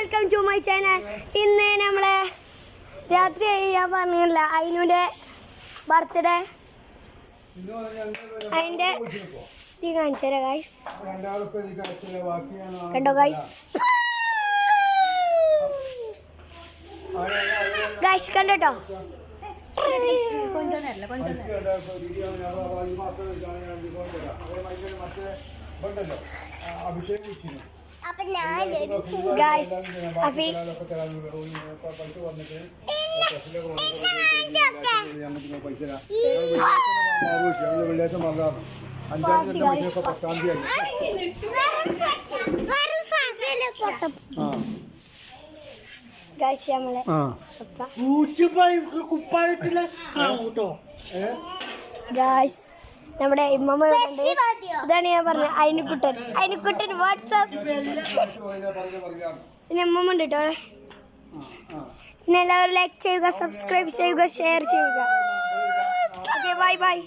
Welcome to my channel. ഇന്ന് നമ്മളെ രാത്രി ഞാൻ പറഞ്ഞില്ല അതിനുടെ ബർത്ത്ഡേ അതിൻ്റെ ഇത് കാണിച്ചു തരാം ഗൈസ്. കണ്ടോ ഗൈസ്, ഗൈസ് കണ്ടോ. നമ്മുടെ ഇമ്മമ്മ ഇതാണ് ഞാൻ പറഞ്ഞത്. അയിനുക്കുട്ടൻ വാട്സാപ്പ് പിന്നെ ഇമ്മമ്മ ഉണ്ട് കേട്ടോ. പിന്നെ എല്ലാവരും ലൈക്ക് ചെയ്യുക, സബ്സ്ക്രൈബ് ചെയ്യുക, ഷെയർ ചെയ്യുക. Okay, bye bye.